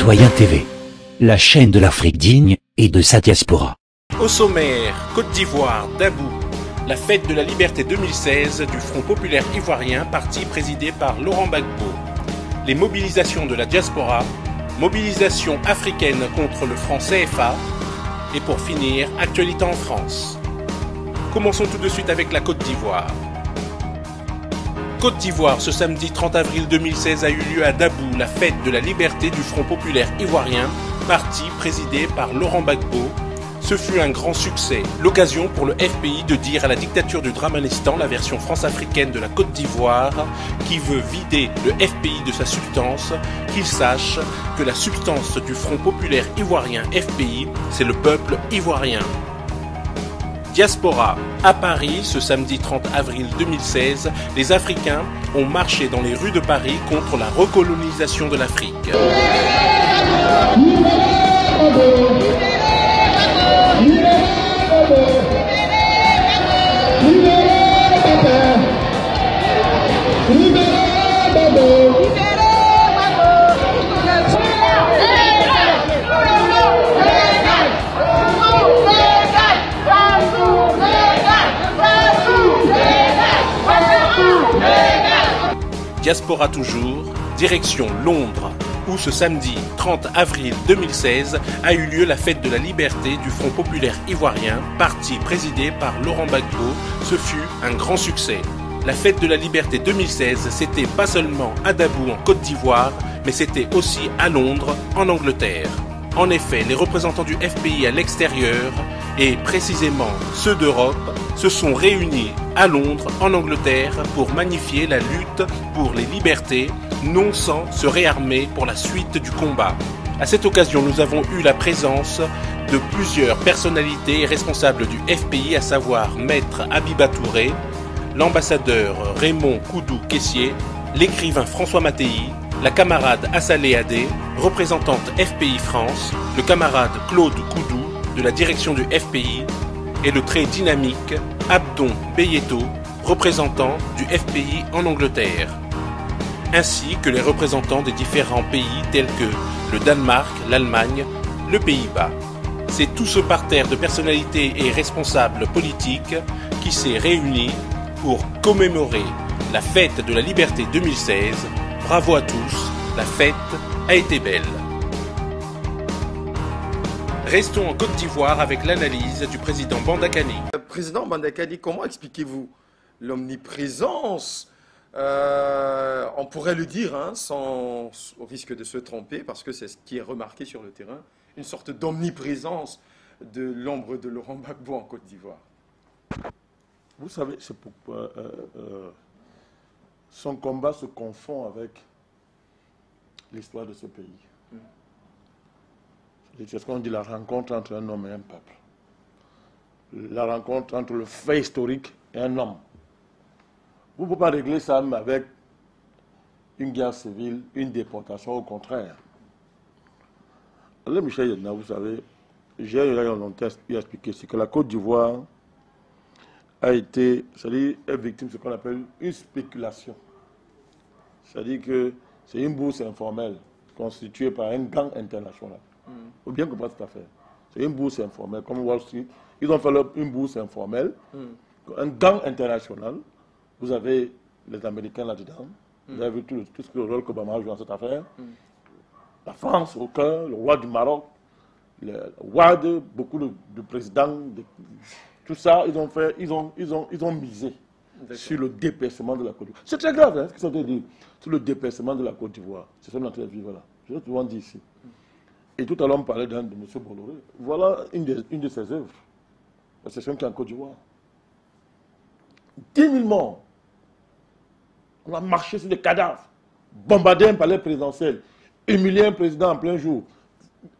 Citoyen TV, la chaîne de l'Afrique digne et de sa diaspora. Au sommaire, Côte d'Ivoire, Dabou, la fête de la liberté 2016 du Front populaire ivoirien, parti présidé par Laurent Gbagbo. Les mobilisations de la diaspora, mobilisation africaine contre le franc CFA, et pour finir, actualité en France. Commençons tout de suite avec la Côte d'Ivoire. Côte d'Ivoire, ce samedi 30 avril 2016 a eu lieu à Dabou la fête de la liberté du Front populaire ivoirien, parti présidé par Laurent Gbagbo. Ce fut un grand succès, l'occasion pour le FPI de dire à la dictature du Dramanistan, la version france-africaine de la Côte d'Ivoire, qui veut vider le FPI de sa substance, qu'il sache que la substance du Front populaire ivoirien FPI, c'est le peuple ivoirien. Diaspora. À Paris, ce samedi 30 avril 2016, les Africains ont marché dans les rues de Paris contre la recolonisation de l'Afrique. Diaspora toujours, direction Londres, où ce samedi 30 avril 2016 a eu lieu la fête de la liberté du Front populaire ivoirien, parti présidé par Laurent Gbagbo. Ce fut un grand succès. La fête de la liberté 2016, c'était pas seulement à Dabou en Côte d'Ivoire, mais c'était aussi à Londres, en Angleterre. En effet, les représentants du FPI à l'extérieur, et précisément ceux d'Europe, se sont réunis à Londres, en Angleterre, pour magnifier la lutte pour les libertés, non sans se réarmer pour la suite du combat. À cette occasion, nous avons eu la présence de plusieurs personnalités responsables du FPI, à savoir Maître Abiba Touré, l'ambassadeur Raymond Koudou-Kessier, l'écrivain François Mattei, la camarade Assalé Adé, représentante FPI France, le camarade Claude Koudou de la direction du FPI et le très dynamique Abdon Beyeto, représentant du FPI en Angleterre, ainsi que les représentants des différents pays tels que le Danemark, l'Allemagne, le Pays-Bas. C'est tout ce parterre de personnalités et responsables politiques qui s'est réuni pour commémorer la fête de la liberté 2016. Bravo à tous, la fête a été belle. Restons en Côte d'Ivoire avec l'analyse du président Bandakani. Président Bandakani, comment expliquez-vous l'omniprésence, on pourrait le dire, hein, sans au risque de se tromper, parce que c'est ce qui est remarqué sur le terrain, une sorte d'omniprésence de l'ombre de Laurent Gbagbo en Côte d'Ivoire? Vous savez, c'est pourquoi son combat se confond avec l'histoire de ce pays. C'est ce qu'on dit, la rencontre entre un homme et un peuple. La rencontre entre le fait historique et un homme. Vous ne pouvez pas régler ça avec une guerre civile, une déportation, au contraire. Alors, Michel Yedna, vous savez, j'ai longtemps expliqué, c'est que la Côte d'Ivoire a été, c'est-à-dire, est victime de ce qu'on appelle une spéculation. C'est-à-dire que c'est une bourse informelle constituée par un gang international. Il faut bien comprendre cette affaire. C'est une bourse informelle, comme Wall Street. Ils ont fait une bourse informelle, un gang international. Vous avez les Américains là-dedans. Vous avez vu tout le rôle qu'Obama a joué dans cette affaire. La France au cœur, le roi du Maroc, le Ouad, beaucoup de présidents, tout ça, ils ont misé sur le dépaysement de la Côte d'Ivoire. C'est très grave, hein, ce qu'ils sont en train de dire, sur le dépaysement de la Côte d'Ivoire. C'est ce qu'on est en train de vivre là. Je vais souvent dire ici. Et tout à l'heure, on parlait de M. Bolloré. Voilà une de ses œuvres. C'est celui qui est en Côte d'Ivoire. 10 000 morts. On a marché sur des cadavres, bombardé un palais présidentiel, humilié un président en plein jour,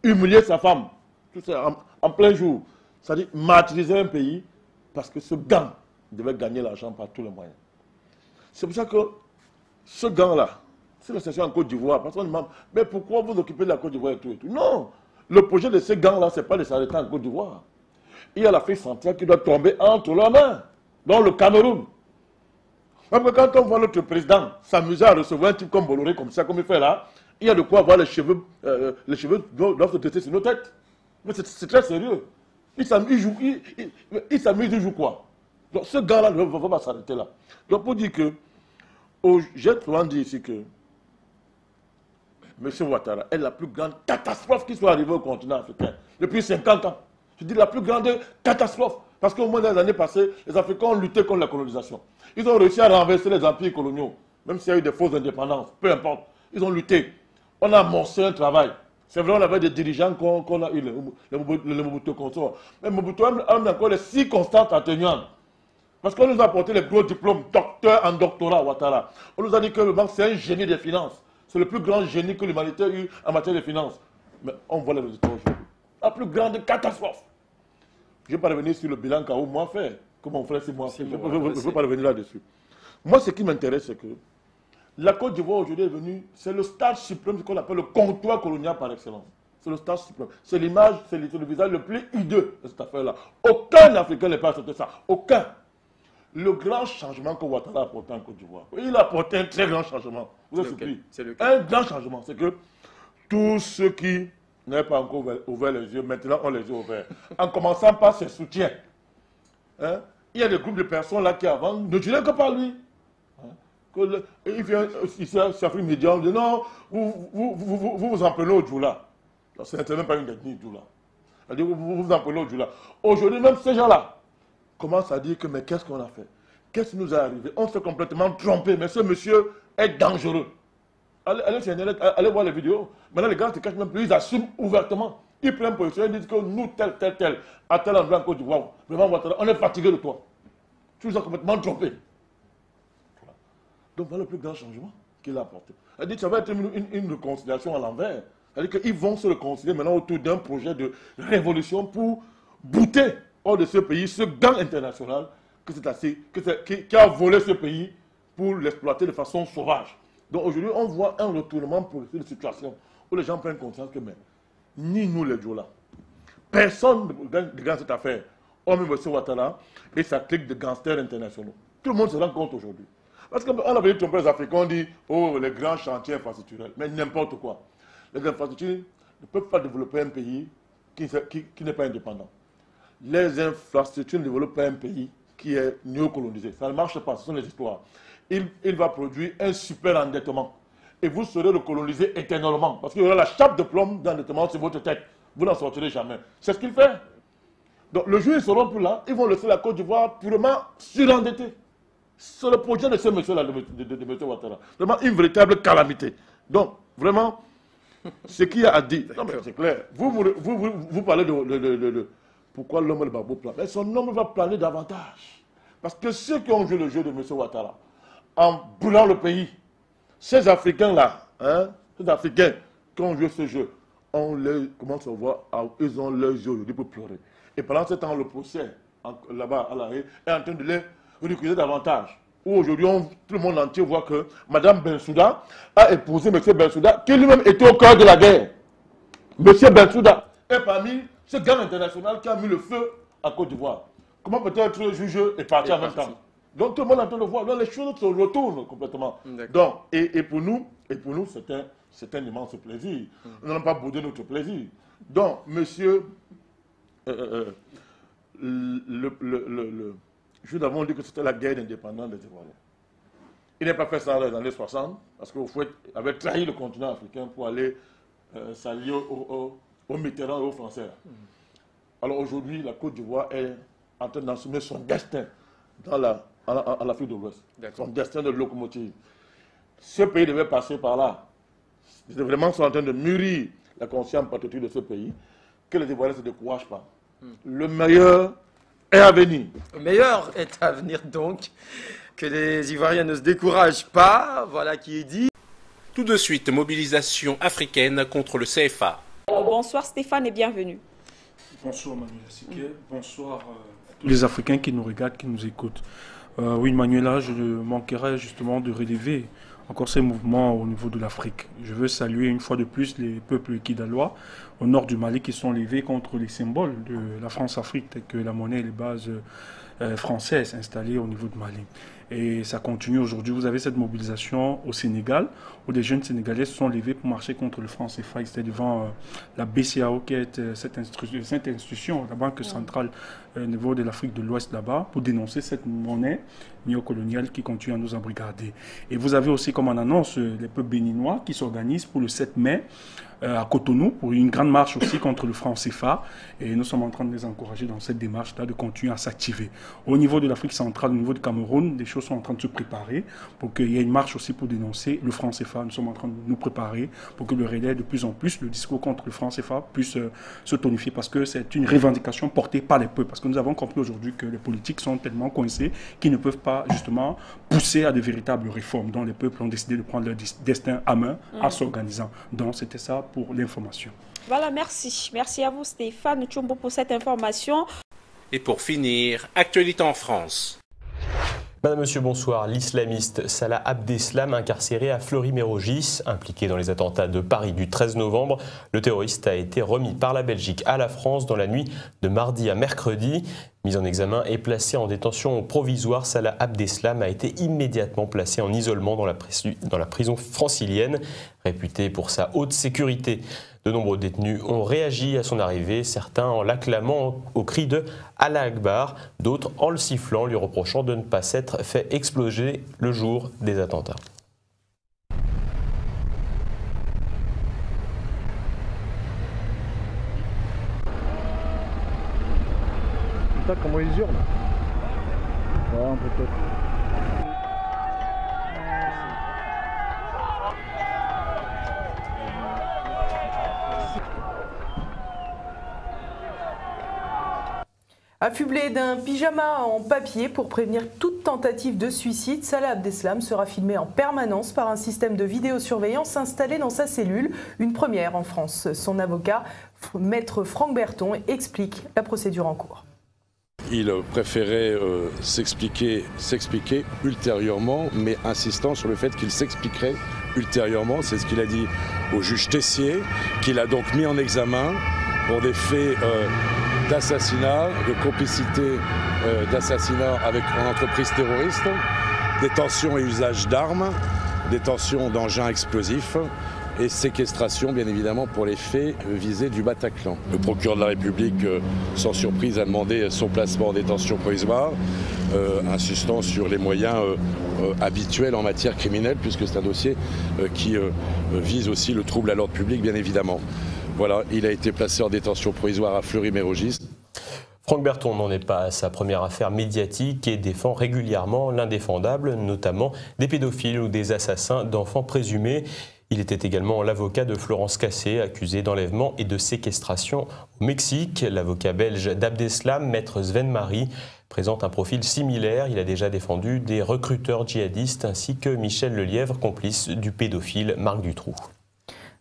humilié sa femme, tout ça en plein jour. C'est-à-dire martyriser un pays parce que ce gang devait gagner l'argent par tous les moyens. C'est pour ça que ce gang-là, c'est la situation en Côte d'Ivoire. Parce qu'on demande, mais pourquoi vous occupez de la Côte d'Ivoire et tout, et tout? Non, le projet de ces gangs-là, ce n'est pas de s'arrêter en Côte d'Ivoire. Il y a l'Afrique centrale qui doit tomber entre leurs mains, dans le Cameroun. Parce que quand on voit notre président s'amuser à recevoir un type comme Bolloré, comme ça, comme il fait là, Il y a de quoi avoir les cheveux doivent se tester sur nos têtes. Mais c'est très sérieux. Il s'amuse, il joue quoi? Donc ce gars-là ne va pas s'arrêter là. Donc pour dire que, j'ai souvent dit ici que M. Ouattara est la plus grande catastrophe qui soit arrivée au continent africain depuis 50 ans. Je dis la plus grande catastrophe. Parce qu'au moins dans les années passées, les Africains ont lutté contre la colonisation. Ils ont réussi à renverser les empires coloniaux, même s'il y a eu des fausses indépendances, peu importe. Ils ont lutté. On a amorcé un travail. C'est vrai, on avait des dirigeants qu'on a eu, le Mobutu consort. Mais Mobutu a encore les 6 constantes atténuantes. Parce qu'on nous a apporté les gros diplômes, docteur en doctorat, Ouattara. On nous a dit que le banque, c'est un génie des finances. C'est le plus grand génie que l'humanité a eu en matière de finances. Mais on voit les résultats aujourd'hui. La plus grande catastrophe. Je ne vais pas revenir sur le bilan qu'a moi fait, que mon frère, c'est moi. Je ne veux pas revenir là-dessus. Moi, ce qui m'intéresse, c'est que la Côte d'Ivoire aujourd'hui est venue, c'est le stade suprême, ce qu'on appelle le comptoir colonial par excellence. C'est le stade suprême. C'est l'image, c'est le visage le plus hideux de cette affaire-là. Aucun Africain n'est pas accepté ça. Aucun. Le grand changement que Ouattara a apporté en Côte d'Ivoire, il a apporté un très grand changement. Vous êtes surpris? Un grand changement, c'est que tous ceux qui n'avaient pas encore ouvert les yeux, maintenant ont les yeux ouverts. En commençant par ses soutiens. Hein? Il y a des groupes de personnes là qui avant ne diraient que par lui. Hein? Il vient ici à Afrique médiane, il dit non, vous en prenez au Djoula. Ce n'est même pas une ethnie Djoula. Vous en prenez au Djoula. Aujourd'hui, même ces gens-là commencent à dire que mais qu'est-ce qu'on a fait? Qu'est-ce qui nous est arrivé? On s'est complètement trompé, mais ce monsieur est dangereux. Allez sur Internet, allez voir les vidéos. Maintenant, les gars ne se cachent même plus, ils assument ouvertement. Ils prennent position, ils disent que nous, tel, à tel endroit en Côte d'Ivoire, vraiment, on est fatigué de toi. Tu nous as complètement trompé. Voilà. Donc, voilà le plus grand changement qu'il a apporté. Elle dit que ça va être une réconciliation à l'envers. C'est-à-dire qu'ils vont se réconcilier maintenant autour d'un projet de révolution pour bouter hors de ce pays ce gang international qui a volé ce pays pour l'exploiter de façon sauvage. Donc aujourd'hui, on voit un retournement progressif de situation où les gens prennent conscience que, mais, ni nous les Djoula, personne ne gagne cette affaire, hormis M. Ouattara et sa clique de gangsters internationaux. Tout le monde se rend compte aujourd'hui. Parce qu'on a venu tromper les Africains, on dit, oh, les grands chantiers infrastructurels, mais n'importe quoi. Les infrastructures ne peuvent pas développer un pays qui n'est pas indépendant. Les infrastructures ne développent pas un pays qui est néocolonisé. Ça ne marche pas, ce sont les histoires. Il va produire un super endettement. Et vous serez recolonisé éternellement. Parce qu'il y aura la chape de plomb d'endettement sur votre tête. Vous n'en sortirez jamais. C'est ce qu'il fait. Donc le jour où ils seront plus là, ils vont laisser la Côte d'Ivoire purement surendettée. C'est le projet de ce monsieur-là, de M. Ouattara. Vraiment une véritable calamité. Donc, vraiment, ce qu'il y a à dire, non mais c'est clair. Vous parlez de pourquoi l'homme le barbou plane. Mais son homme va planer davantage. Parce que ceux qui ont joué le jeu de M. Ouattara, en brûlant le pays, ces Africains-là, hein, ces Africains qui ont joué ce jeu, on les commence à voir, ils ont leurs yeux aujourd'hui pour pleurer. Et pendant ce temps, le procès, là-bas à La Haye, est en train de les ridiculiser davantage. Où aujourd'hui, tout le monde entier voit que Mme Bensouda a épousé M. Bensouda, qui lui-même était au cœur de la guerre. M. Bensouda est parmi ce gang international qui a mis le feu à Côte d'Ivoire. Comment peut-être être juge et partir en même temps? Donc tout le monde est en train de voir. Donc les choses se retournent complètement. Donc, et pour nous, c'est un immense plaisir. Nous n'allons pas bouder notre plaisir. Donc, monsieur, nous avons dit que c'était la guerre d'indépendance des Ivoiriens. Il n'a pas fait ça dans les années 60, parce qu'au fait, il avait trahi le continent africain pour aller s'allier aux Mitterrand et aux Français. Alors aujourd'hui, la Côte d'Ivoire est en train d'assumer son destin à l'Afrique de l'Ouest. Son destin de locomotive. Ce pays devait passer par là. Ils vraiment sont en train de mûrir la conscience patriotique de ce pays, que les Ivoiriens ne se découragent pas. Le meilleur est à venir. Le meilleur est à venir donc. Que les Ivoiriens ne se découragent pas. Voilà qui est dit. Tout de suite, mobilisation africaine contre le CFA. Bonsoir Stéphane et bienvenue. Bonsoir Manuela Siquet, bonsoir à tous les Africains qui nous regardent, qui nous écoutent. Oui Manuela, je manquerai justement de relever encore ces mouvements au niveau de l'Afrique. Je veux saluer une fois de plus les peuples kidalois au nord du Mali qui sont levés contre les symboles de la France-Afrique, tels que la monnaie et les bases françaises installées au niveau du Mali. Et ça continue aujourd'hui. Vous avez cette mobilisation au Sénégal, où des jeunes Sénégalais se sont levés pour marcher contre le franc CFA. C'était devant la BCAO, qui est cette institution, la Banque centrale au niveau de l'Afrique de l'Ouest là-bas, pour dénoncer cette monnaie néocoloniale qui continue à nous embrigader. Et vous avez aussi, comme on annonce, les peuples béninois qui s'organisent pour le 7 mai à Cotonou, pour une grande marche aussi contre le franc CFA. Et nous sommes en train de les encourager dans cette démarche-là, de continuer à s'activer. Au niveau de l'Afrique centrale, au niveau du Cameroun, des choses sont en train de se préparer pour qu'il y ait une marche aussi pour dénoncer le franc CFA. Nous sommes en train de nous préparer pour que le relais de plus en plus, le discours contre le franc CFA puisse se tonifier, parce que c'est une revendication portée par les peuples. Parce que nous avons compris aujourd'hui que les politiques sont tellement coincés qu'ils ne peuvent pas justement pousser à de véritables réformes, dont les peuples ont décidé de prendre leur destin à main en s'organisant. Donc c'était ça pour l'information. Voilà, merci. Merci à vous Stéphane Tchombo pour cette information. Et pour finir, actualité en France. Madame, Monsieur, bonsoir. L'islamiste Salah Abdeslam, incarcéré à Fleury-Mérogis, impliqué dans les attentats de Paris du 13 novembre. Le terroriste a été remis par la Belgique à la France dans la nuit de mardi à mercredi. Mis en examen et placé en détention provisoire, Salah Abdeslam a été immédiatement placé en isolement dans la prison francilienne, réputée pour sa haute sécurité. De nombreux détenus ont réagi à son arrivée, certains en l'acclamant au cri de « Allah Akbar », d'autres en le sifflant, lui reprochant de ne pas s'être fait exploser le jour des attentats. Comment ils hurlent. Ouais, peut-être. Affublé d'un pyjama en papier pour prévenir toute tentative de suicide, Salah Abdeslam sera filmé en permanence par un système de vidéosurveillance installé dans sa cellule, une première en France. Son avocat, maître Franck Berton, explique la procédure en cours. Il préférait s'expliquer ultérieurement, mais insistant sur le fait qu'il s'expliquerait ultérieurement. C'est ce qu'il a dit au juge Tessier, qu'il a donc mis en examen pour des faits d'assassinat, de complicité d'assassinat avec une entreprise terroriste, détention et usage d'armes, détention d'engins explosifs et séquestration, bien évidemment, pour les faits visés du Bataclan. Le procureur de la République, sans surprise, a demandé son placement en détention provisoire, insistant sur les moyens habituels en matière criminelle, puisque c'est un dossier qui vise aussi le trouble à l'ordre public, bien évidemment. Voilà, il a été placé en détention provisoire à Fleury-Mérogis. Franck Berton n'en est pas à sa première affaire médiatique et défend régulièrement l'indéfendable, notamment des pédophiles ou des assassins d'enfants présumés. Il était également l'avocat de Florence Cassé, accusée d'enlèvement et de séquestration au Mexique. L'avocat belge d'Abdeslam, maître Sven Marie, présente un profil similaire. Il a déjà défendu des recruteurs djihadistes ainsi que Michel Lelièvre, complice du pédophile Marc Dutroux.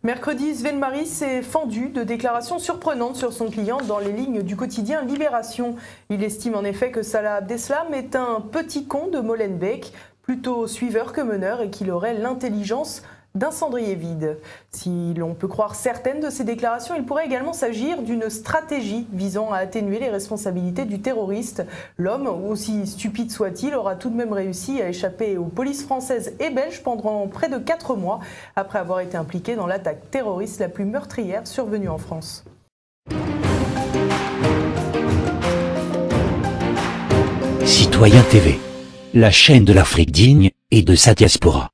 Mercredi, Sven Marie s'est fendu de déclarations surprenantes sur son client dans les lignes du quotidien Libération. Il estime en effet que Salah Abdeslam est un petit con de Molenbeek, plutôt suiveur que meneur, et qu'il aurait l'intelligence d'un cendrier vide. Si l'on peut croire certaines de ces déclarations, il pourrait également s'agir d'une stratégie visant à atténuer les responsabilités du terroriste. L'homme, aussi stupide soit-il, aura tout de même réussi à échapper aux polices françaises et belges pendant près de 4 mois, après avoir été impliqué dans l'attaque terroriste la plus meurtrière survenue en France. Citoyen TV, la chaîne de l'Afrique digne et de sa diaspora.